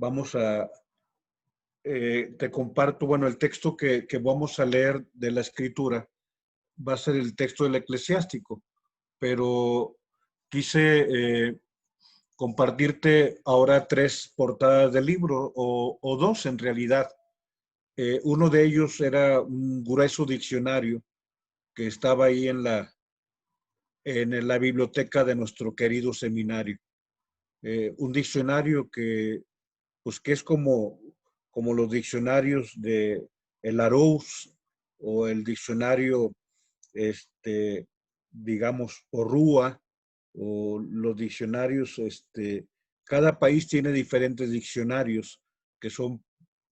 Vamos a, te comparto, bueno, el texto que vamos a leer de la Escritura va a ser el texto del Eclesiástico, pero quise compartirte ahora tres portadas del libro, o dos en realidad. Uno de ellos era un grueso diccionario que estaba ahí en la biblioteca de nuestro querido seminario. Un diccionario que es como los diccionarios de el Larousse o el diccionario, este, digamos, Porrúa, o los diccionarios, cada país tiene diferentes diccionarios que son,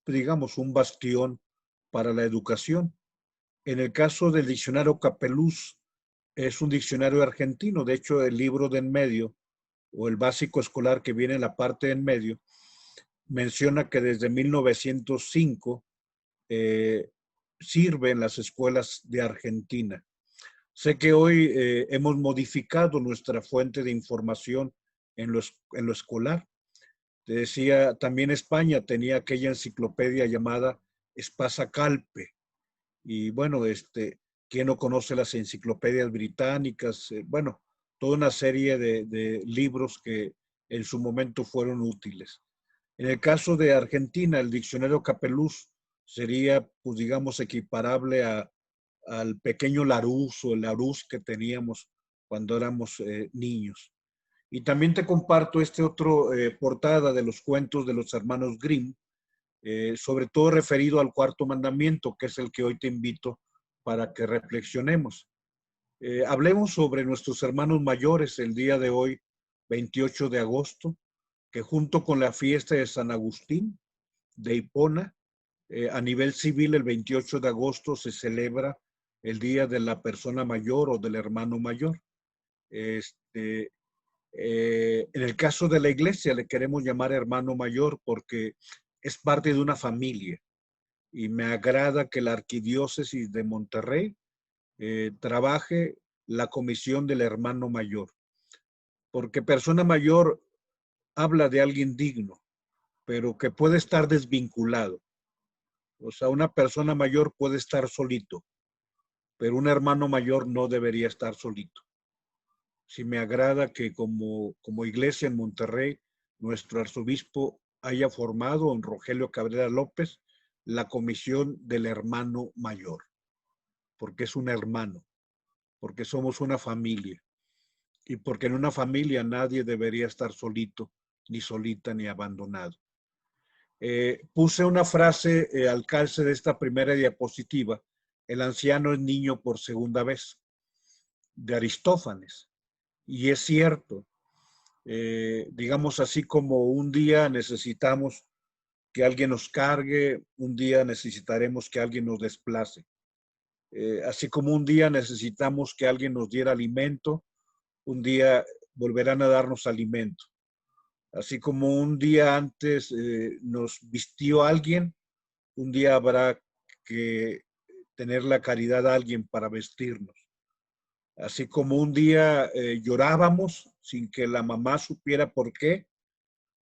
digamos, un bastión para la educación. En el caso del diccionario Capeluz, es un diccionario argentino. De hecho, el libro de en medio o el básico escolar que viene en la parte de en medio menciona que desde 1905 eh, sirve en las escuelas de Argentina. Sé que hoy hemos modificado nuestra fuente de información en lo escolar. Te decía, también España tenía aquella enciclopedia llamada Espasa Calpe. Y bueno, ¿quién no conoce las enciclopedias británicas? Bueno, toda una serie de libros que en su momento fueron útiles. En el caso de Argentina, el diccionario Capeluz sería, pues digamos, equiparable al pequeño Larousse o el Larousse que teníamos cuando éramos niños. Y también te comparto este otro portada de los cuentos de los hermanos Grimm, sobre todo referido al cuarto mandamiento, que es el que hoy te invito para que reflexionemos. Hablemos sobre nuestros hermanos mayores el día de hoy, 28 de agosto, que junto con la fiesta de San Agustín de Hipona, a nivel civil el 28 de agosto se celebra el Día de la Persona Mayor o del Hermano Mayor. En el caso de la iglesia le queremos llamar hermano mayor porque es parte de una familia, y me agrada que la Arquidiócesis de Monterrey trabaje la comisión del hermano mayor, porque persona mayor habla de alguien digno, pero que puede estar desvinculado. O sea, una persona mayor puede estar solito, pero un hermano mayor no debería estar solito. Sí me agrada que como iglesia en Monterrey, nuestro arzobispo haya formado, don Rogelio Cabrera López, la comisión del hermano mayor, porque es un hermano, porque somos una familia, y porque en una familia nadie debería estar solito, ni solita, ni abandonado. Puse una frase al calce de esta primera diapositiva: el anciano es niño por segunda vez, de Aristófanes. Y es cierto, digamos, así como un día necesitamos que alguien nos cargue, un día necesitaremos que alguien nos desplace. Así como un día necesitamos que alguien nos diera alimento, un día volverán a darnos alimento. Así como un día antes nos vistió alguien, un día habrá que tener la caridad a alguien para vestirnos. Así como un día llorábamos sin que la mamá supiera por qué,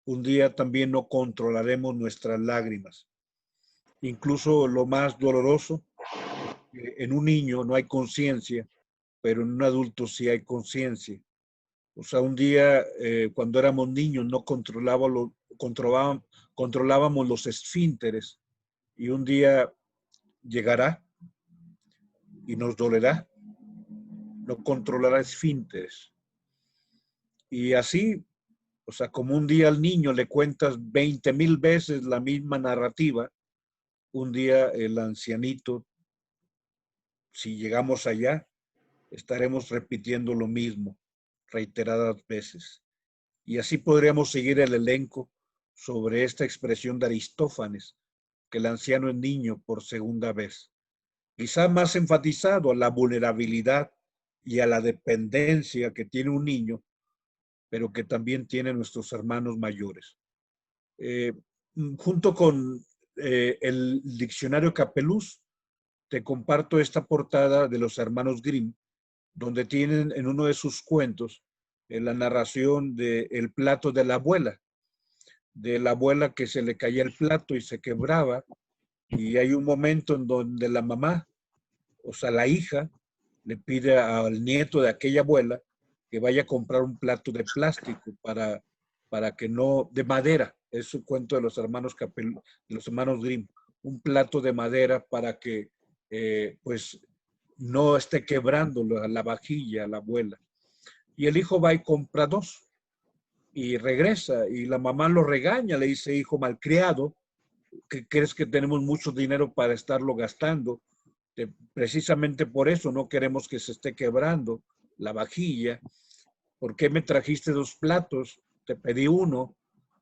un día también no controlaremos nuestras lágrimas. Incluso lo más doloroso, en un niño no hay conciencia, pero en un adulto sí hay conciencia. O sea, un día cuando éramos niños no controlábamos los esfínteres, y un día llegará y nos dolerá no controlar esfínteres. Y así, o sea, como un día al niño le cuentas 20,000 veces la misma narrativa, un día el ancianito, si llegamos allá, estaremos repitiendo lo mismo reiteradas veces. Y así podríamos seguir el elenco sobre esta expresión de Aristófanes, que el anciano es niño por segunda vez. Quizá más enfatizado a la vulnerabilidad y a la dependencia que tiene un niño, pero que también tienen nuestros hermanos mayores. Eh, Junto con el diccionario Capeluz, te comparto esta portada de los hermanos Grimm, donde tienen en uno de sus cuentos la narración de El plato de la abuela. de la abuela que se le caía el plato y se quebraba, y hay un momento en donde la mamá, o sea, la hija, le pide al nieto de aquella abuela que vaya a comprar un plato de plástico para que no, de madera, es un cuento de los hermanos de los hermanos Grimm, un plato de madera para que pues no esté quebrando la vajilla la abuela. Y el hijo va y compra dos y regresa y la mamá lo regaña, le dice, hijo malcriado, que crees que tenemos mucho dinero para estarlo gastando. Precisamente por eso no queremos que se esté quebrando la vajilla. ¿Por qué me trajiste dos platos? Te pedí uno,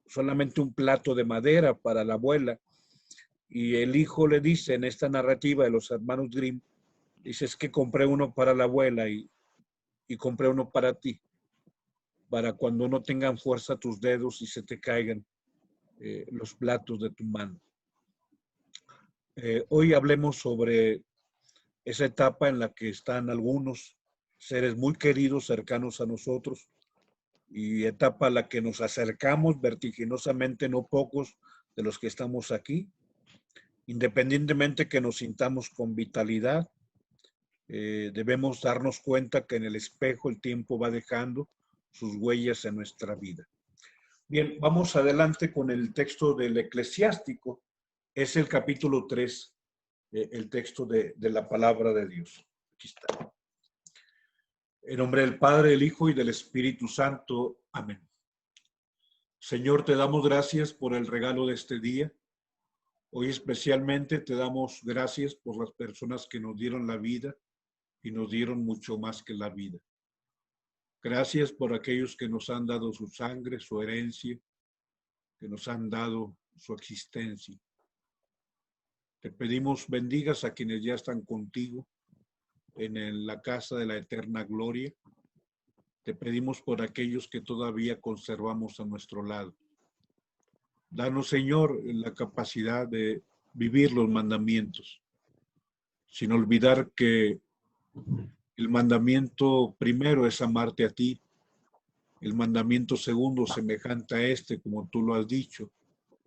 solamente un plato de madera para la abuela. Y el hijo le dice en esta narrativa de los hermanos Grimm, dice, es que compré uno para la abuela y compré uno para ti, para cuando no tengan fuerza tus dedos y se te caigan los platos de tu mano. Hoy hablemos sobre esa etapa en la que están algunos seres muy queridos, cercanos a nosotros, y etapa a la que nos acercamos vertiginosamente, no pocos de los que estamos aquí, independientemente que nos sintamos con vitalidad, debemos darnos cuenta que en el espejo el tiempo va dejando sus huellas en nuestra vida. Bien, vamos adelante con el texto del Eclesiástico, es el capítulo 3, el texto de la palabra de Dios. Aquí está. En nombre del Padre, del Hijo y del Espíritu Santo. Amén. Señor, te damos gracias por el regalo de este día. Hoy especialmente te damos gracias por las personas que nos dieron la vida y nos dieron mucho más que la vida. Gracias por aquellos que nos han dado su sangre, su herencia, que nos han dado su existencia. Te pedimos bendigas a quienes ya están contigo en la casa de la eterna gloria. Te pedimos por aquellos que todavía conservamos a nuestro lado. Danos, Señor, la capacidad de vivir los mandamientos, sin olvidar que el mandamiento primero es amarte a ti, el mandamiento segundo, semejante a este, como tú lo has dicho,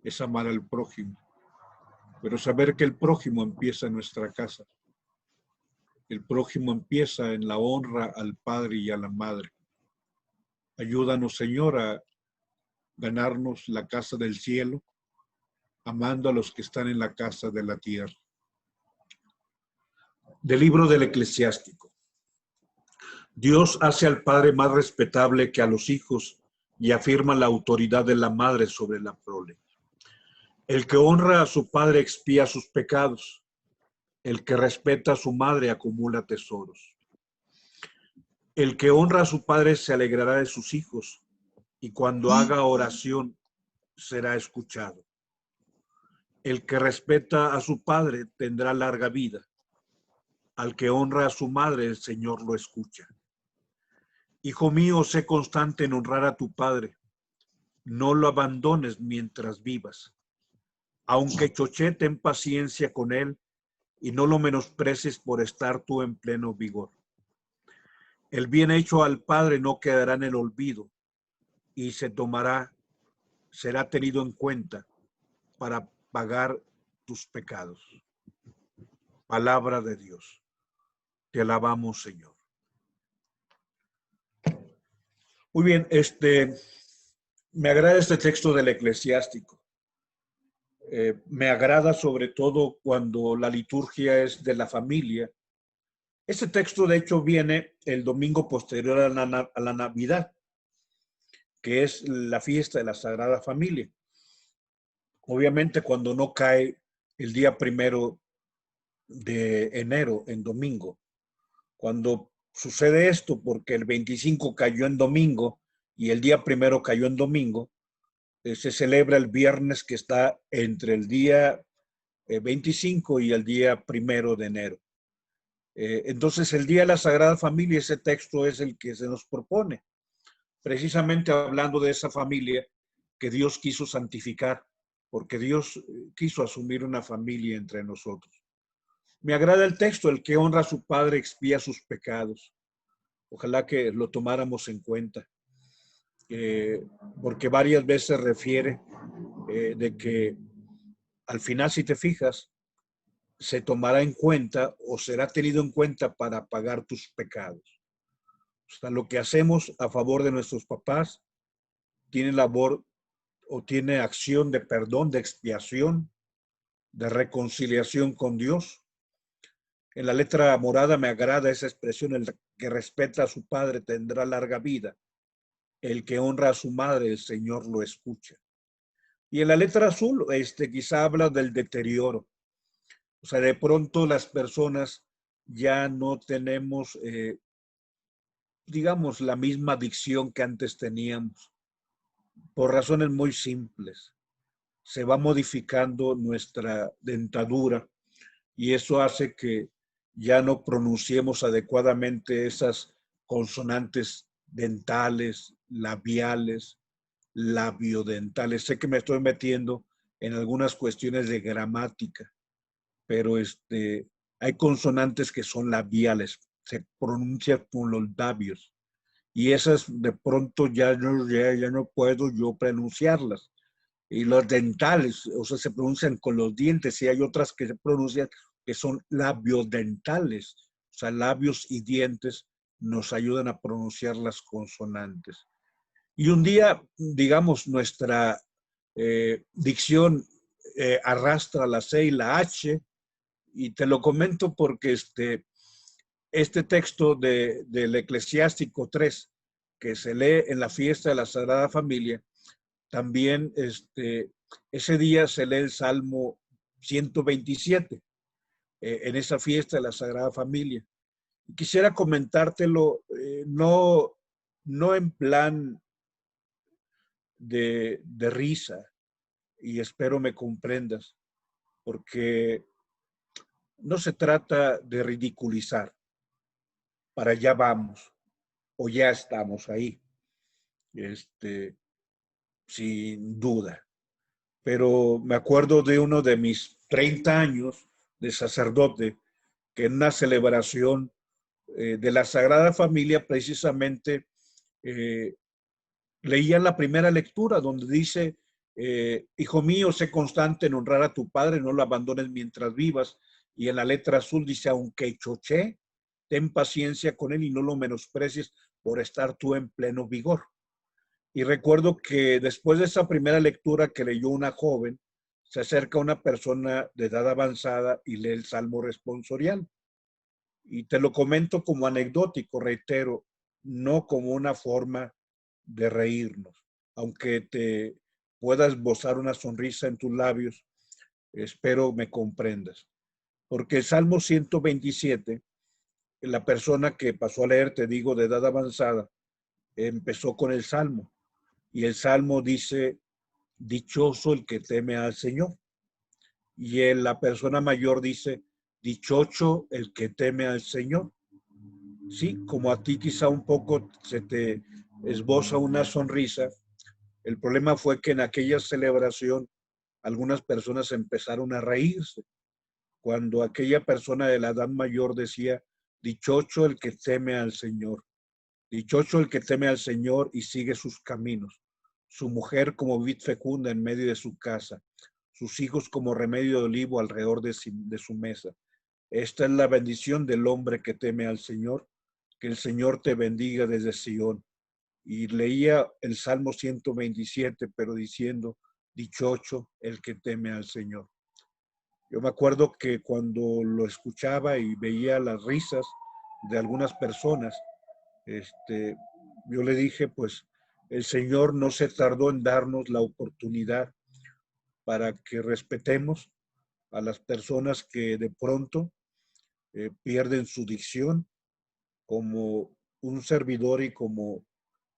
es amar al prójimo, pero saber que el prójimo empieza en nuestra casa. El prójimo empieza en la honra al padre y a la madre. Ayúdanos, Señor, a ganarnos la casa del cielo, amando a los que están en la casa de la tierra. Del libro del Eclesiástico. Dios hace al padre más respetable que a los hijos y afirma la autoridad de la madre sobre la prole. El que honra a su padre expía sus pecados. El que respeta a su madre acumula tesoros. El que honra a su padre se alegrará de sus hijos, y cuando haga oración será escuchado. El que respeta a su padre tendrá larga vida. Al que honra a su madre, el Señor lo escucha. Hijo mío, sé constante en honrar a tu padre. No lo abandones mientras vivas. Aunque choche, ten paciencia con él y no lo menosprecies por estar tú en pleno vigor. El bien hecho al padre no quedará en el olvido y será tenido en cuenta para pagar tus pecados. Palabra de Dios. Te alabamos, Señor. Muy bien, me agrada este texto del Eclesiástico. Me agrada sobre todo cuando la liturgia es de la familia. Este texto, de hecho, viene el domingo posterior a la Navidad, que es la fiesta de la Sagrada Familia. Obviamente, cuando no cae el día 1 de enero en domingo, cuando sucede esto, porque el 25 cayó en domingo y el día 1 cayó en domingo, se celebra el viernes que está entre el día 25 y el día 1 de enero. Entonces, el Día de la Sagrada Familia, ese texto es el que se nos propone, precisamente hablando de esa familia que Dios quiso santificar, porque Dios quiso asumir una familia entre nosotros. Me agrada el texto, el que honra a su padre expía sus pecados. Ojalá que lo tomáramos en cuenta. eh, porque varias veces refiere de que al final, si te fijas, se tomará en cuenta o será tenido en cuenta para pagar tus pecados. O sea, lo que hacemos a favor de nuestros papás tiene labor o tiene acción de perdón, de expiación, de reconciliación con Dios. En la letra morada me agrada esa expresión: el que respeta a su padre tendrá larga vida. El que honra a su madre, el Señor lo escucha. Y en la letra azul, quizá habla del deterioro. O sea, de pronto las personas ya no tenemos, digamos, la misma dicción que antes teníamos, por razones muy simples. Se va modificando nuestra dentadura y eso hace que ya no pronunciemos adecuadamente esas consonantes dentales, labiales, labiodentales. Sé que me estoy metiendo en algunas cuestiones de gramática, pero hay consonantes que son labiales, se pronuncian con los labios y esas de pronto ya no puedo yo pronunciarlas. Y los dentales, o sea, se pronuncian con los dientes y hay otras que se pronuncian que son labiodentales, o sea, labios y dientes nos ayudan a pronunciar las consonantes. Y un día, digamos, nuestra dicción arrastra la C y la H, y te lo comento porque este texto del Eclesiástico 3, que se lee en la fiesta de la Sagrada Familia, también ese día se lee el Salmo 127 en esa fiesta de la Sagrada Familia. Quisiera comentártelo, no en plan de risa, y espero me comprendas, porque no se trata de ridiculizar, para allá vamos, o ya estamos ahí, sin duda. Pero me acuerdo de uno de mis 30 años de sacerdote, que en una celebración de la Sagrada Familia precisamente leía la primera lectura donde dice, hijo mío, sé constante en honrar a tu padre, no lo abandones mientras vivas. Y en la letra azul dice, aunque choché, ten paciencia con él y no lo menosprecies por estar tú en pleno vigor. Y recuerdo que después de esa primera lectura que leyó una joven, se acerca una persona de edad avanzada y lee el Salmo responsorial. Y te lo comento como anecdótico, reitero, no como una forma de reírnos. Aunque te pueda esbozar una sonrisa en tus labios, espero me comprendas. Porque el Salmo 127, la persona que pasó a leer, te digo, de edad avanzada, empezó con el Salmo. Y el Salmo dice, dichoso el que teme al Señor. Y la persona mayor dice, dichoso el que teme al Señor. Sí, como a ti quizá un poco se te esboza una sonrisa. El problema fue que en aquella celebración algunas personas empezaron a reírse cuando aquella persona de la edad mayor decía, dichoso el que teme al Señor, dichoso el que teme al Señor y sigue sus caminos, su mujer como vid fecunda en medio de su casa, sus hijos como remedio de olivo alrededor de su mesa. Esta es la bendición del hombre que teme al Señor, que el Señor te bendiga desde Sion. Y leía el Salmo 127, pero diciendo, dichoso el que teme al Señor. Yo me acuerdo que cuando lo escuchaba y veía las risas de algunas personas, yo le dije, pues el Señor no se tardó en darnos la oportunidad para que respetemos a las personas que de pronto pierden su dicción, como un servidor y como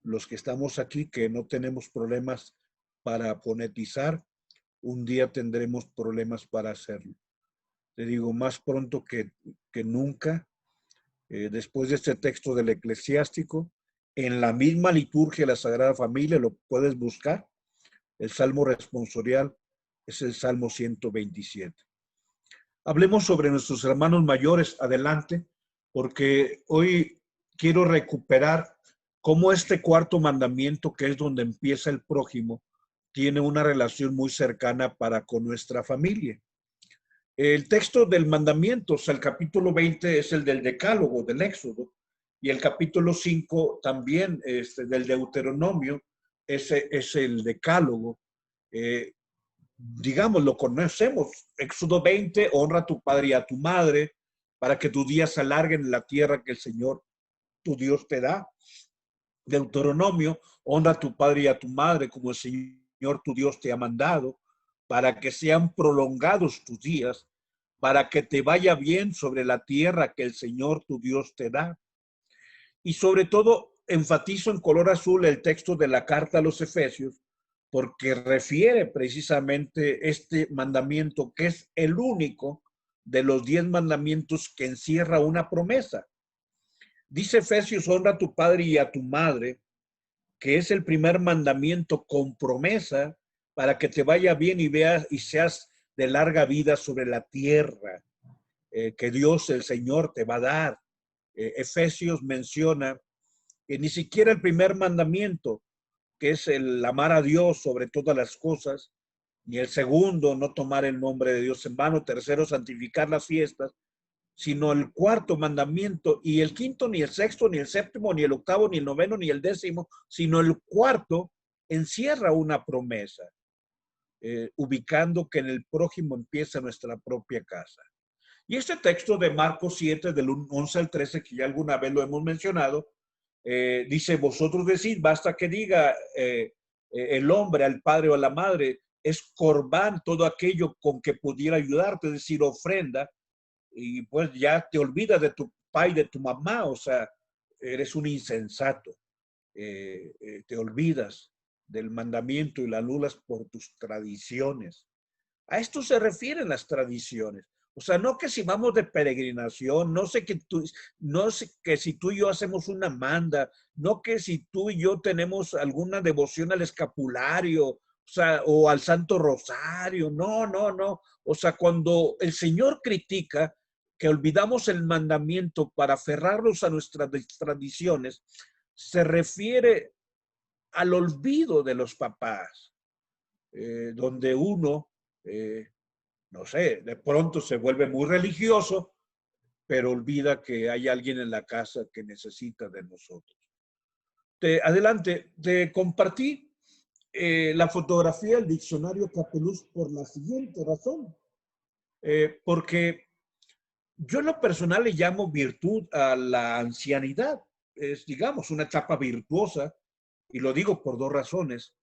los que estamos aquí, que no tenemos problemas para fonetizar, un día tendremos problemas para hacerlo. Te digo, más pronto que nunca, después de este texto del Eclesiástico, en la misma liturgia de la Sagrada Familia, lo puedes buscar, el Salmo responsorial es el Salmo 127. Hablemos sobre nuestros hermanos mayores, adelante, porque hoy quiero recuperar cómo este cuarto mandamiento, que es donde empieza el prójimo, tiene una relación muy cercana para con nuestra familia. El texto del mandamiento, o sea, el capítulo 20 es el del Decálogo, del Éxodo, y el capítulo 5 también del Deuteronomio es el Decálogo. Eh, digamos, lo conocemos. Éxodo 20, honra a tu padre y a tu madre para que tus días se alarguen en la tierra que el Señor, tu Dios, te da. Deuteronomio, honra a tu padre y a tu madre como el Señor, tu Dios, te ha mandado, para que sean prolongados tus días, para que te vaya bien sobre la tierra que el Señor, tu Dios, te da. Y sobre todo, enfatizo en color azul el texto de la carta a los Efesios, porque refiere precisamente este mandamiento, que es el único de los 10 mandamientos que encierra una promesa. Dice Efesios, honra a tu padre y a tu madre, que es el primer mandamiento con promesa para que te vaya bien y veas y seas de larga vida sobre la tierra, que Dios el Señor te va a dar. Efesios menciona que ni siquiera el primer mandamiento, que es el amar a Dios sobre todas las cosas, ni el segundo, no tomar el nombre de Dios en vano, tercero, santificar las fiestas, sino el cuarto mandamiento, y el quinto, ni el sexto, ni el séptimo, ni el octavo, ni el noveno, ni el décimo, sino el cuarto encierra una promesa, ubicando que en el prójimo empieza nuestra propia casa. Y este texto de Marcos 7, del 11 al 13, que ya alguna vez lo hemos mencionado, dice, vosotros decís, basta que diga el hombre al padre o a la madre, es corbán todo aquello con que pudiera ayudarte, es decir, ofrenda, y pues ya te olvidas de tu papá y de tu mamá, o sea, eres un insensato, te olvidas del mandamiento y la anulas por tus tradiciones. A esto se refieren las tradiciones. O sea, no que si vamos de peregrinación, no sé que si tú y yo hacemos una manda, no que si tú y yo tenemos alguna devoción al escapulario, o sea, o al Santo Rosario. No, no, no. O sea, cuando el Señor critica que olvidamos el mandamiento para aferrarnos a nuestras tradiciones, se refiere al olvido de los papás, donde uno no sé, de pronto se vuelve muy religioso, pero olvida que hay alguien en la casa que necesita de nosotros. Adelante, te compartí la fotografía del diccionario Capeluz por la siguiente razón, porque yo en lo personal le llamo virtud a la ancianidad. Es, digamos, una etapa virtuosa, y lo digo por dos razones.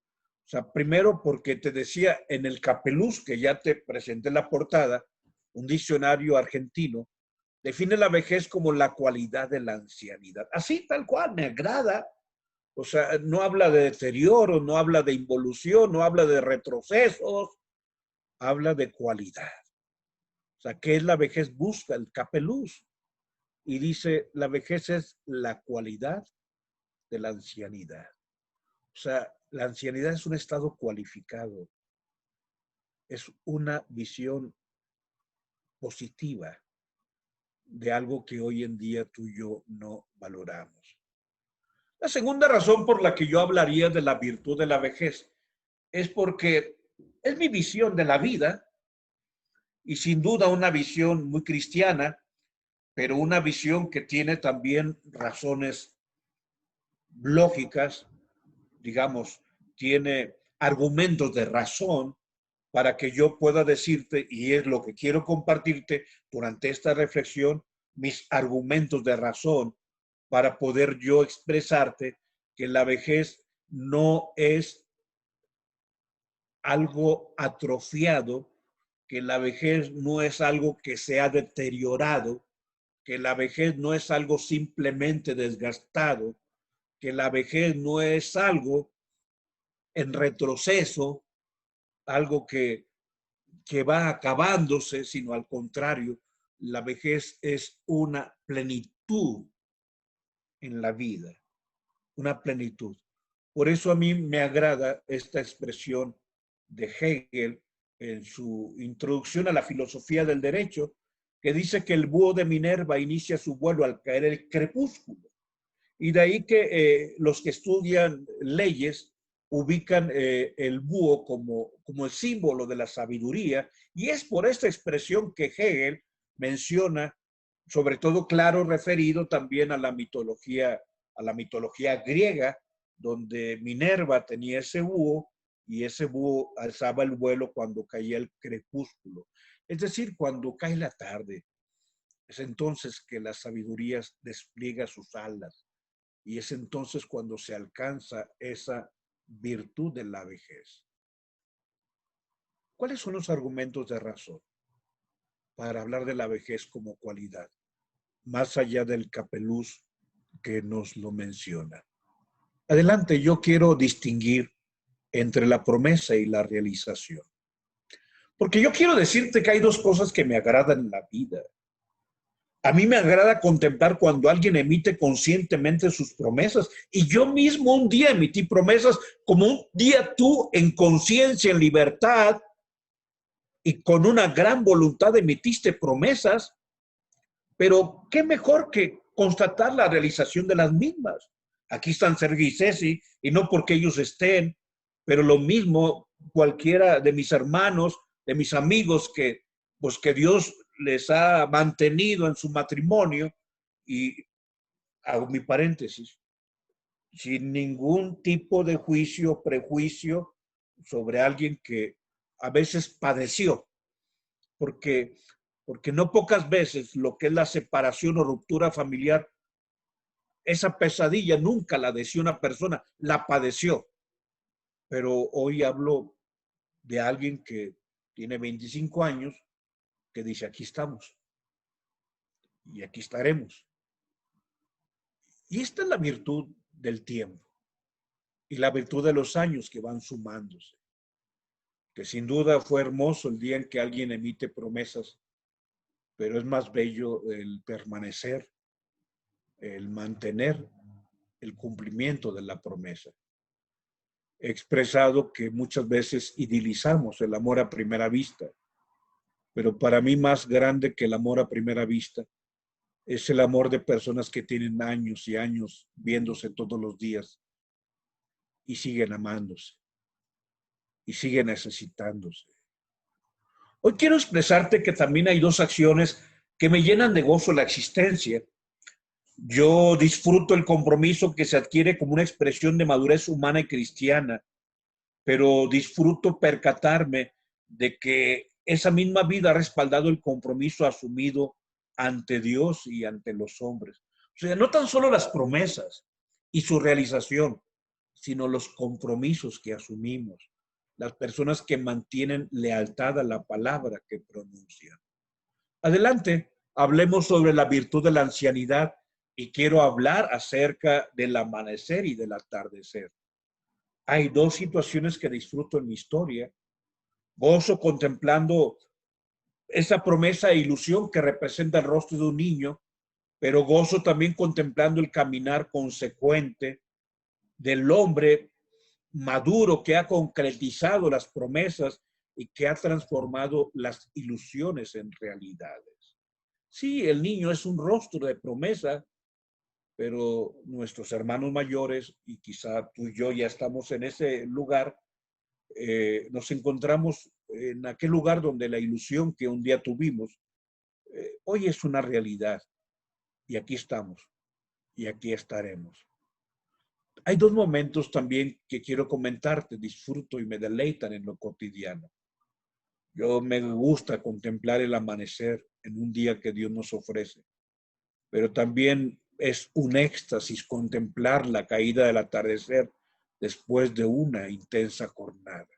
O sea, primero porque te decía en el Capeluz, que ya te presenté en la portada, un diccionario argentino, define la vejez como la cualidad de la ancianidad. Así, tal cual, me agrada. O sea, no habla de deterioro, no habla de involución, no habla de retrocesos, habla de cualidad. O sea, ¿qué es la vejez? Busca el Capeluz y dice, la vejez es la cualidad de la ancianidad. O sea, la ancianidad es un estado cualificado, es una visión positiva de algo que hoy en día tú y yo no valoramos. La segunda razón por la que yo hablaría de la virtud de la vejez es porque es mi visión de la vida, y sin duda una visión muy cristiana, pero una visión que tiene también razones lógicas, digamos, tiene argumentos de razón para que yo pueda decirte, y es lo que quiero compartirte durante esta reflexión, mis argumentos de razón para poder yo expresarte que la vejez no es algo atrofiado, que la vejez no es algo que se ha deteriorado, que la vejez no es algo simplemente desgastado, que la vejez no es algo en retroceso, algo que va acabándose, sino al contrario, la vejez es una plenitud en la vida, una plenitud. Por eso a mí me agrada esta expresión de Hegel en su introducción a la filosofía del derecho, que dice que el búho de Minerva inicia su vuelo al caer el crepúsculo. Y de ahí que los que estudian leyes ubican el búho como el símbolo de la sabiduría, y es por esta expresión que Hegel menciona, sobre todo claro, referido también a la mitología griega, donde Minerva tenía ese búho y ese búho alzaba el vuelo cuando caía el crepúsculo. Es decir, cuando cae la tarde, es entonces que la sabiduría despliega sus alas y es entonces cuando se alcanza esa virtud de la vejez. ¿Cuáles son los argumentos de razón para hablar de la vejez como cualidad, más allá del capeluz que nos lo menciona? Adelante, yo quiero distinguir entre la promesa y la realización. Porque yo quiero decirte que hay dos cosas que me agradan en la vida. A mí me agrada contemplar cuando alguien emite conscientemente sus promesas. Y yo mismo un día emití promesas, como un día tú en conciencia, en libertad y con una gran voluntad emitiste promesas. Pero qué mejor que constatar la realización de las mismas. Aquí están Sergio y Ceci, y no porque ellos estén, pero lo mismo cualquiera de mis hermanos, de mis amigos pues que Dios les ha mantenido en su matrimonio. Y hago mi paréntesis, sin ningún tipo de juicio o prejuicio sobre alguien que a veces padeció, porque, porque no pocas veces lo que es la separación o ruptura familiar, esa pesadilla nunca la deseó una persona, la padeció. Pero hoy hablo de alguien que tiene 25 años, que dice, aquí estamos y aquí estaremos. Y esta es la virtud del tiempo y la virtud de los años que van sumándose. Que sin duda fue hermoso el día en que alguien emite promesas, pero es más bello el permanecer, el mantener el cumplimiento de la promesa. He expresado que muchas veces idilizamos el amor a primera vista, pero para mí más grande que el amor a primera vista es el amor de personas que tienen años y años viéndose todos los días y siguen amándose y siguen necesitándose. Hoy quiero expresarte que también hay dos acciones que me llenan de gozo la existencia. Yo disfruto el compromiso que se adquiere como una expresión de madurez humana y cristiana, pero disfruto percatarme de que esa misma vida ha respaldado el compromiso asumido ante Dios y ante los hombres. O sea, no tan solo las promesas y su realización, sino los compromisos que asumimos, las personas que mantienen lealtad a la palabra que pronuncian. Adelante, hablemos sobre la virtud de la ancianidad y quiero hablar acerca del amanecer y del atardecer. Hay dos situaciones que disfruto en mi historia. Gozo contemplando esa promesa e ilusión que representa el rostro de un niño, pero gozo también contemplando el caminar consecuente del hombre maduro que ha concretizado las promesas y que ha transformado las ilusiones en realidades. Sí, el niño es un rostro de promesa, pero nuestros hermanos mayores, y quizá tú y yo ya estamos en ese lugar, nos encontramos en aquel lugar donde la ilusión que un día tuvimos, hoy es una realidad. Y aquí estamos, y aquí estaremos. Hay dos momentos también que quiero comentarte, disfruto y me deleitan en lo cotidiano. Yo me gusta contemplar el amanecer en un día que Dios nos ofrece, pero también es un éxtasis contemplar la caída del atardecer después de una intensa jornada.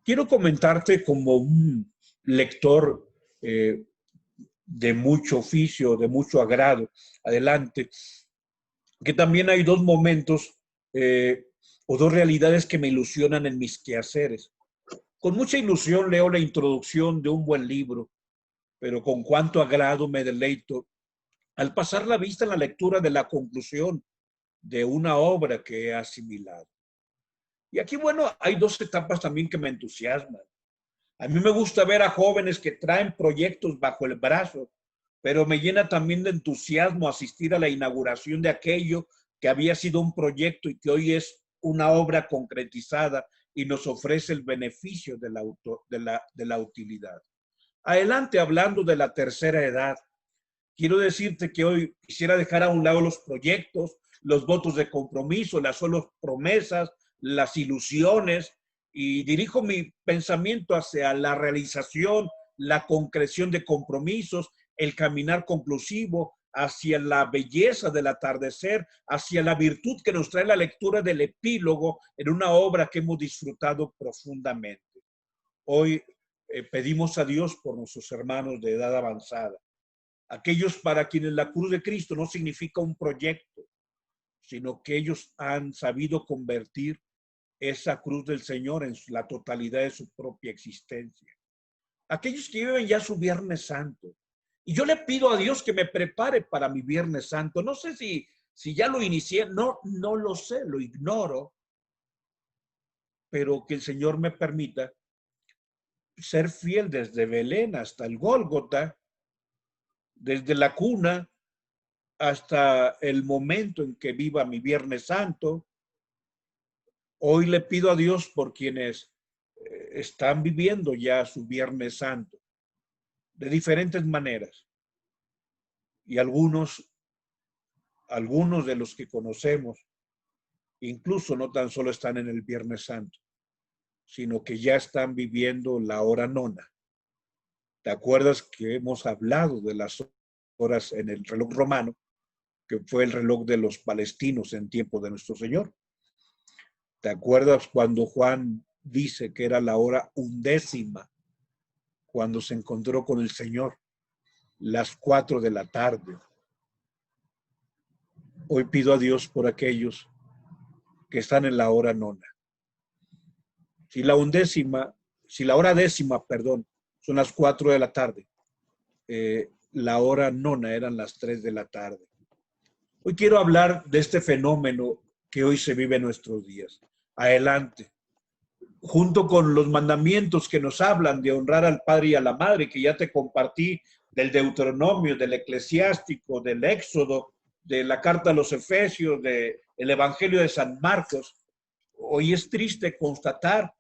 Quiero comentarte como un lector de mucho oficio, de mucho agrado, adelante, que también hay dos momentos o dos realidades que me ilusionan en mis quehaceres. Con mucha ilusión leo la introducción de un buen libro, pero con cuánto agrado me deleito al pasar la vista en la lectura de la conclusión de una obra que he asimilado. Y aquí, bueno, hay dos etapas también que me entusiasman. A mí me gusta ver a jóvenes que traen proyectos bajo el brazo pero me llena también de entusiasmo asistir a la inauguración de aquello que había sido un proyecto y que hoy es una obra concretizada y nos ofrece el beneficio de la utilidad. Adelante, hablando de la tercera edad, quiero decirte que hoy quisiera dejar a un lado los proyectos, los votos de compromiso, las solo promesas, las ilusiones, y dirijo mi pensamiento hacia la realización, la concreción de compromisos, el caminar conclusivo, hacia la belleza del atardecer, hacia la virtud que nos trae la lectura del epílogo en una obra que hemos disfrutado profundamente. Hoy pedimos a Dios por nuestros hermanos de edad avanzada, aquellos para quienes la cruz de Cristo no significa un proyecto, sino que ellos han sabido convertir esa cruz del Señor en la totalidad de su propia existencia. Aquellos que viven ya su Viernes Santo. Y yo le pido a Dios que me prepare para mi Viernes Santo. No sé si ya lo inicié, no lo sé, lo ignoro, pero que el Señor me permita ser fiel desde Belén hasta el Gólgota, desde la cuna hasta el momento en que viva mi Viernes Santo. Hoy le pido a Dios por quienes están viviendo ya su Viernes Santo de diferentes maneras. Y algunos de los que conocemos, incluso no tan solo están en el Viernes Santo, sino que ya están viviendo la hora nona. ¿Te acuerdas que hemos hablado de las horas en el reloj romano, que fue el reloj de los palestinos en tiempo de nuestro Señor? ¿Te acuerdas cuando Juan dice que era la hora 11, cuando se encontró con el Señor, las 4 de la tarde? Hoy pido a Dios por aquellos que están en la hora nona. Si la hora décima, perdón, son las 4 de la tarde, la hora nona eran las 3 de la tarde. Hoy quiero hablar de este fenómeno que hoy se vive en nuestros días. Adelante. Junto con los mandamientos que nos hablan de honrar al padre y a la madre, que ya te compartí, del Deuteronomio, del Eclesiástico, del Éxodo, de la carta a los Efesios, del Evangelio de San Marcos. Hoy es triste constatar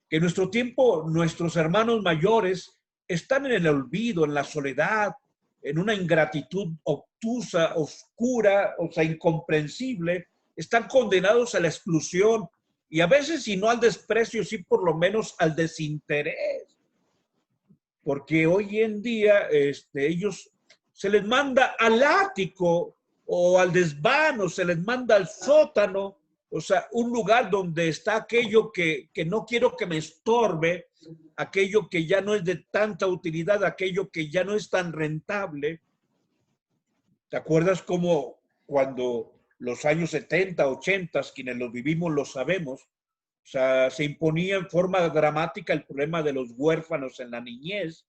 que en nuestro tiempo nuestros hermanos mayores están en el olvido, en la soledad, en una ingratitud obtusa, oscura, o sea, incomprensible, están condenados a la exclusión y a veces, si no al desprecio, sí por lo menos al desinterés. Porque hoy en día ellos se les manda al ático o al desván, o se les manda al sótano, o sea, un lugar donde está aquello que no quiero que me estorbe, aquello que ya no es de tanta utilidad, aquello que ya no es tan rentable. ¿Te acuerdas cómo cuando los años 70, 80, quienes los vivimos lo sabemos, o sea, se imponía en forma dramática el problema de los huérfanos en la niñez,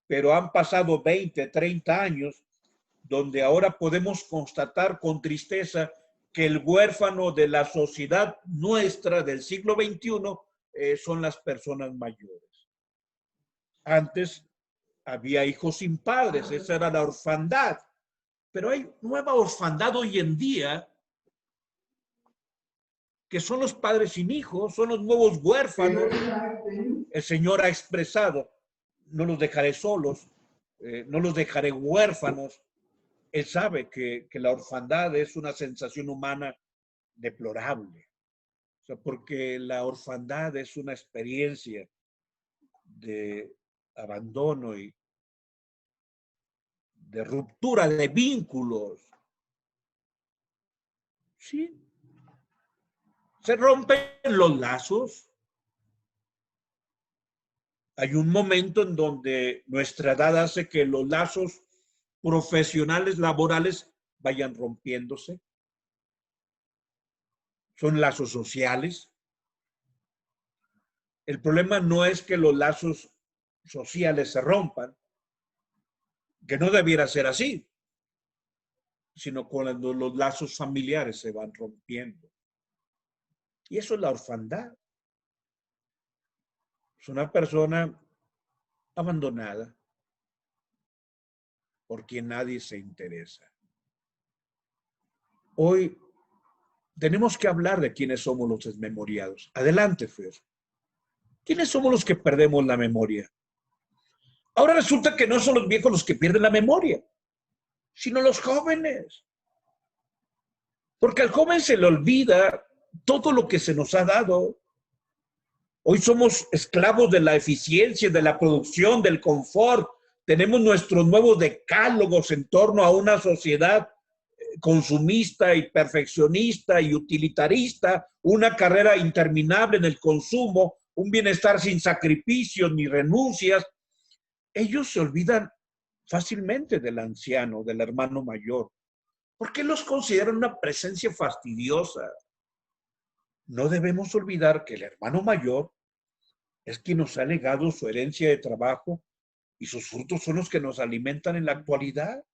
pero han pasado 20, 30 años donde ahora podemos constatar con tristeza que el huérfano de la sociedad nuestra del siglo XXI son las personas mayores. Antes había hijos sin padres, esa era la orfandad, pero hay nueva orfandad hoy en día que son los padres sin hijos, son los nuevos huérfanos. El Señor ha expresado, no los dejaré solos, no los dejaré huérfanos. Él sabe que la orfandad es una sensación humana deplorable. O sea, porque la orfandad es una experiencia de abandono y de ruptura de vínculos. Sí. Se rompen los lazos. Hay un momento en donde nuestra edad hace que los lazos profesionales, laborales, vayan rompiéndose. Son lazos sociales. El problema no es que los lazos sociales se rompan, que no debiera ser así, sino cuando los lazos familiares se van rompiendo. Y eso es la orfandad. Es una persona abandonada, por quien nadie se interesa. Hoy tenemos que hablar de quiénes somos los desmemoriados. Adelante, Fer. ¿Quiénes somos los que perdemos la memoria? Ahora resulta que no son los viejos los que pierden la memoria, sino los jóvenes. Porque al joven se le olvida todo lo que se nos ha dado. Hoy somos esclavos de la eficiencia, de la producción, del confort. Tenemos nuestros nuevos decálogos en torno a una sociedad consumista y perfeccionista y utilitarista, una carrera interminable en el consumo, un bienestar sin sacrificios ni renuncias. Ellos se olvidan fácilmente del anciano, del hermano mayor. ¿Por qué los consideran una presencia fastidiosa? No debemos olvidar que el hermano mayor es quien nos ha legado su herencia de trabajo y sus frutos son los que nos alimentan en la actualidad.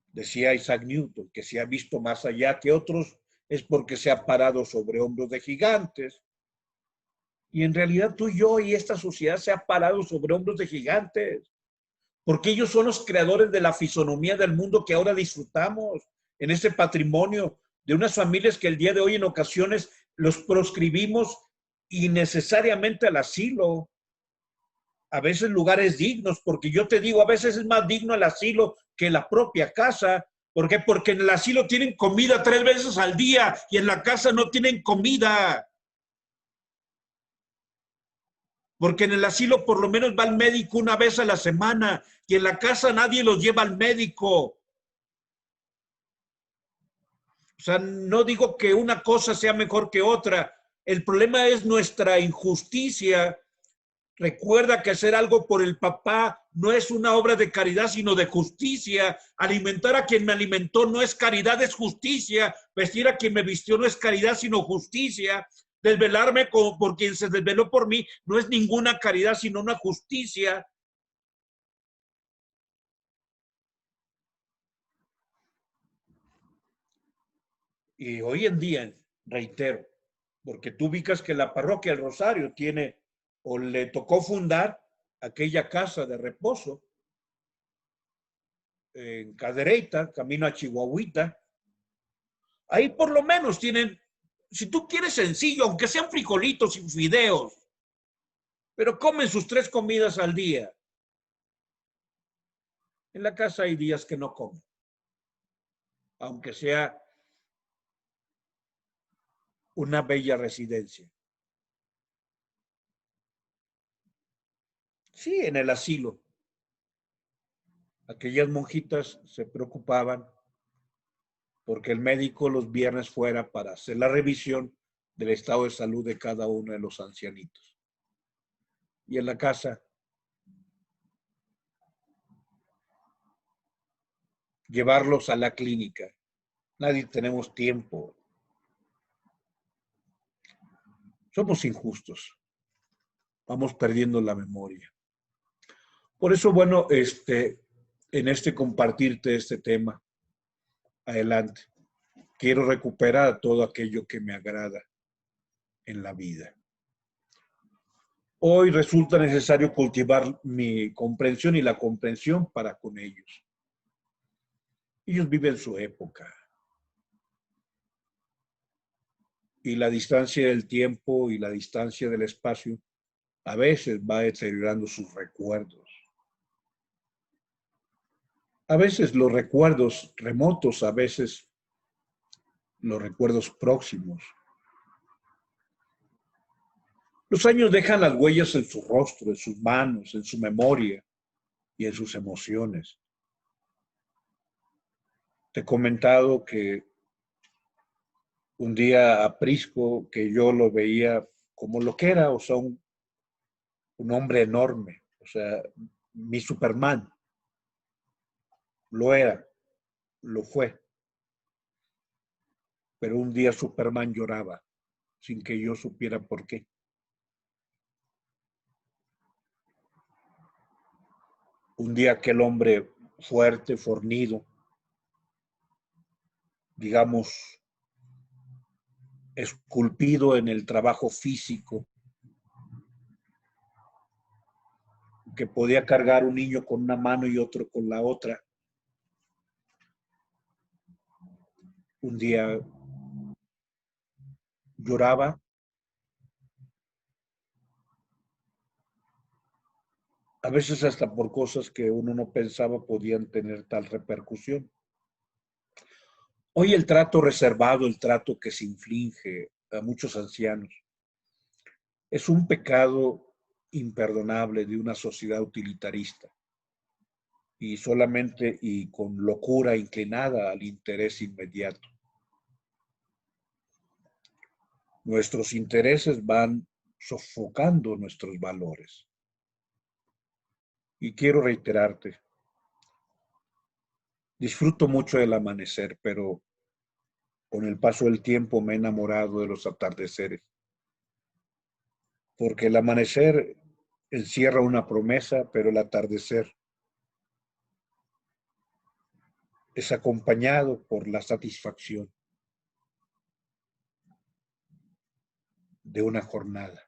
Decía Isaac Newton que si ha visto más allá que otros es porque se ha parado sobre hombros de gigantes. Y en realidad tú y yo y esta sociedad se ha parado sobre hombros de gigantes, porque ellos son los creadores de la fisonomía del mundo que ahora disfrutamos, en ese patrimonio de unas familias que el día de hoy en ocasiones los proscribimos innecesariamente al asilo. A veces lugares dignos, porque yo te digo, a veces es más digno el asilo que la propia casa. ¿Por qué? Porque en el asilo tienen comida 3 veces al día y en la casa no tienen comida. Porque en el asilo por lo menos va al médico una vez a la semana y en la casa nadie los lleva al médico. O sea, no digo que una cosa sea mejor que otra. El problema es nuestra injusticia. Recuerda que hacer algo por el papá no es una obra de caridad, sino de justicia. Alimentar a quien me alimentó no es caridad, es justicia. Vestir a quien me vistió no es caridad, sino justicia. Desvelarme por quien se desveló por mí no es ninguna caridad, sino una justicia. Y hoy en día, reitero, porque tú ubicas que la parroquia del Rosario tiene o le tocó fundar aquella casa de reposo en Cadereyta, camino a Chihuahuita. Ahí por lo menos tienen, si tú quieres sencillo, aunque sean frijolitos y fideos, pero comen sus 3 comidas al día. En la casa hay días que no comen, aunque sea una bella residencia. Sí, en el asilo. Aquellas monjitas se preocupaban porque el médico los viernes fuera para hacer la revisión del estado de salud de cada uno de los ancianitos. Y en la casa, llevarlos a la clínica. Nadie tenemos tiempo. Somos injustos. Vamos perdiendo la memoria. Por eso, bueno, en compartirte este tema, adelante. Quiero recuperar todo aquello que me agrada en la vida. Hoy resulta necesario cultivar mi comprensión y la comprensión para con ellos. Ellos viven su época. Y la distancia del tiempo y la distancia del espacio a veces va deteriorando sus recuerdos. A veces los recuerdos remotos, a veces los recuerdos próximos. Los años dejan las huellas en su rostro, en sus manos, en su memoria y en sus emociones. Te he comentado que un día a Prisco, que yo lo veía como lo que era, o sea, un hombre enorme, o sea, mi Superman, lo era, lo fue. Pero un día Superman lloraba sin que yo supiera por qué. Un día aquel hombre fuerte, fornido, digamos, esculpido en el trabajo físico, que podía cargar un niño con una mano y otro con la otra. Un día lloraba, a veces hasta por cosas que uno no pensaba podían tener tal repercusión. Hoy el trato reservado, el trato que se inflige a muchos ancianos, es un pecado imperdonable de una sociedad utilitarista y solamente y con locura inclinada al interés inmediato. Nuestros intereses van sofocando nuestros valores. Y quiero reiterarte, disfruto mucho del amanecer, pero con el paso del tiempo me he enamorado de los atardeceres, porque el amanecer encierra una promesa, pero el atardecer es acompañado por la satisfacción de una jornada.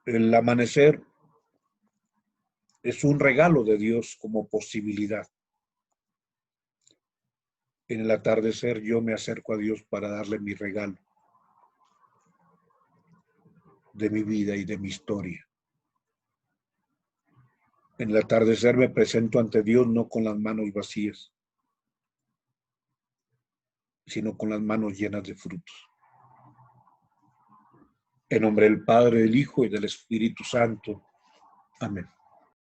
El amanecer es un regalo de Dios como posibilidad. En el atardecer yo me acerco a Dios para darle mi regalo de mi vida y de mi historia. En el atardecer me presento ante Dios no con las manos vacías, sino con las manos llenas de frutos. En nombre del Padre, del Hijo y del Espíritu Santo. Amén.